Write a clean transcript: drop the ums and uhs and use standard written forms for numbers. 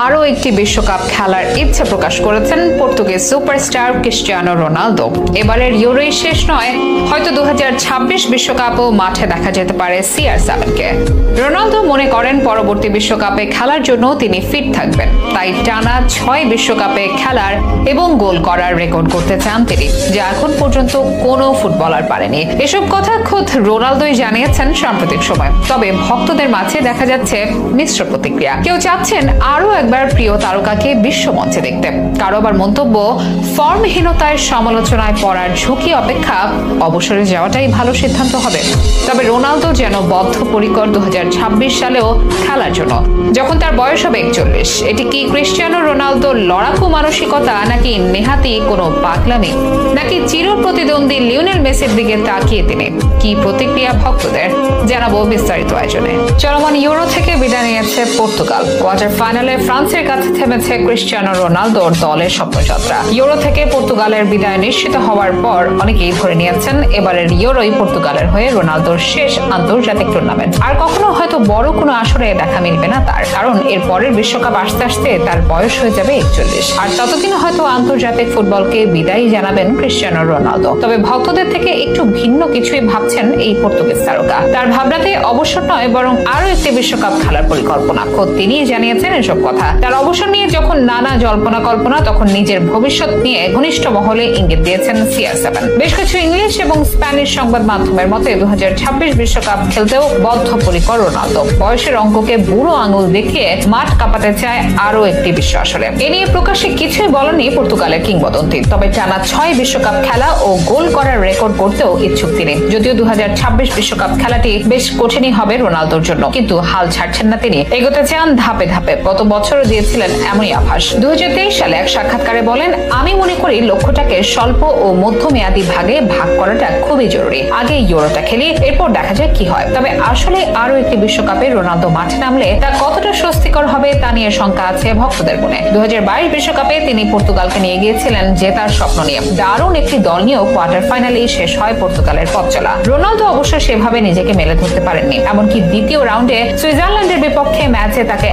আরও একটি বিশ্বকাপ খেলার ইচ্ছে প্রকাশ করেছেন পর্তুগিজ সুপারস্টার ক্রিস্টিয়ানো রোনালদো। এবারের ইউরোই শেষ নয়, হয়তো 2026 বিশ্বকাপও মাঠে দেখা যেতে পারে CR7-কে। রোনালদো মনে করেন পরবর্তী বিশ্বকাপে খেলার জন্য তিনি ফিট থাকবেন, তাই টানা 6 বিশ্বকাপে খেলার এবং গোল করার রেকর্ড করতে চান তিনি, যা এখন পর্যন্ত কোনো ফুটবলার পারেনি। এসব কথা খোদ রোনালদোই জানিয়েছেন সাম্প্রতিক সময়। তবে ভক্তদের মাঝে দেখা যাচ্ছে মিশ্র প্রতিক্রিয়া। কেউ চাচ্ছেন আরও একবার প্রিয় তারকাকে বিশ্বমঞ্চে দেখতে, কারো আবার মন্তব্য ফর্মহীনতায় সমালোচনায় পড়ার ঝুঁকি অপেক্ষা অবসরে যাওয়াটাই ভালো সিদ্ধান্ত হবে। তবে রোনালদো যেন বদ্ধপরিকর 2026 সালেও খেলার জন্য, যখন তার বয়স হবে 41। এটি কি ক্রিস্টিয়ানো রোনালদোর লড়াকু মানসিকতা, নাকি নেহাতি কোনো পাগলামি, নাকি চির প্রতিদ্বন্দ্বী লিওনেল মেসির দিকে তাকিয়ে তিনি? কি প্রতিক্রিয়া ভক্তদের, জানাবো বিস্তারিত আয়োজনে। চলমান ইউরো থেকে বিদায় নিয়েছে পর্তুগাল। কোয়ার্টার ফাইনালে ফ্রান্সের কাছে থেমেছে ক্রিস্টিয়ানো রোনালদোর দলের স্বপ্নযাত্রা। ইউরো থেকে পর্তুগালের বিদায় নিশ্চিত হওয়ার পর অনেকেই ধরে নিয়েছেন এবারের ইউরোই পর্তুগালের হয়ে রোনালদোর শেষ আন্তর্জাতিক টুর্নামেন্ট। আর কখনো হয়তো বড় কোনো আসরে দেখা মিলবে না তার, কারণ এর পরের বিশ্বকাপ আসতে আসতে তার বয়স হয়ে যাবে 41। আর ততদিন হয়তো আন্তর্জাতিক ফুটবলকে বিদায় জানাবেন ক্রিস্টিয়ানো রোনালদো। তবে ভক্তদের থেকে একটু ভিন্ন কিছুই ভাবছেন এই পর্তুগিজ তারকা। তার ভাবনাতে অবসর নয়, বরং আরো একটি বিশ্বকাপ খেলার পরিকল্পনা। খোদ তিনিই জানিয়েছেন এসব কথা। তার অবসর নিয়ে যখন নানা জল্পনা কল্পনা, তখন নিজের ভবিষ্যৎ নিয়ে ঘনিষ্ঠ মহলে ইঙ্গিত দিয়েছেন CR7। বেশ কিছু ইংলিশ এবং স্প্যানিশ সংবাদ মাধ্যমের মতে 2026 বিশ্বকাপ খেলতেও বদ্ধপরিকর রোনালদো। বয়সের অঙ্ককে বুড়ো আঙুল দেখিয়ে মাঠ কাঁপাতে চায় আরো একটি বিশ্ব আসরে। এ নিয়ে প্রকাশ্যে কিছুই বলেনি পর্তুগালের কিংবদন্তি। তবে টানা 6 বিশ্বকাপ খেলা ও গোল করার রেকর্ড করতেও ইচ্ছুক তিনি। যদিও 2026 বিশ্বকাপ খেলাটি বেশ কঠিনই হবে রোনালদোর জন্য, কিন্তু হাল ছাড়ছেন না তিনি। এগোতে চান ধাপে ধাপে। গত বছরও দিয়েছিলেন এমনই আভাস। 2023 সালে এক সাক্ষাৎকারে বলেন, আমি মনে করি লক্ষ্যটাকে স্বল্প ও মধ্যমেয়াদী ভাগে ভাগ করাটা খুবই জরুরি। আগে ইউরোটা খেলি, এরপর দেখা যায় কি হয়। তবে আসলে আরো একটি বিশ্বকাপে রোনালদো মাঠে নামলে তা কতটা স্বস্তিকর হবে তা নিয়ে শঙ্কা আছে ভক্তদের মনে। 2022 বিশ্বকাপে তিনি পর্তুগালকে নিয়ে গিয়েছিলেন জেতার স্বপ্ন নিয়ে। দারুণ একটি দল নিয়েও কোয়ার্টার ফাইনালেই শেষ হয় পর্তুগালের পথ চলা। রোনালদো অবশ্য সেভাবে নিজেকে মেলে ধরতে পারেননি। এমনকি দ্বিতীয় রাউন্ডে সুইজারল্যান্ডের বিপক্ষে ম্যাচে তাকে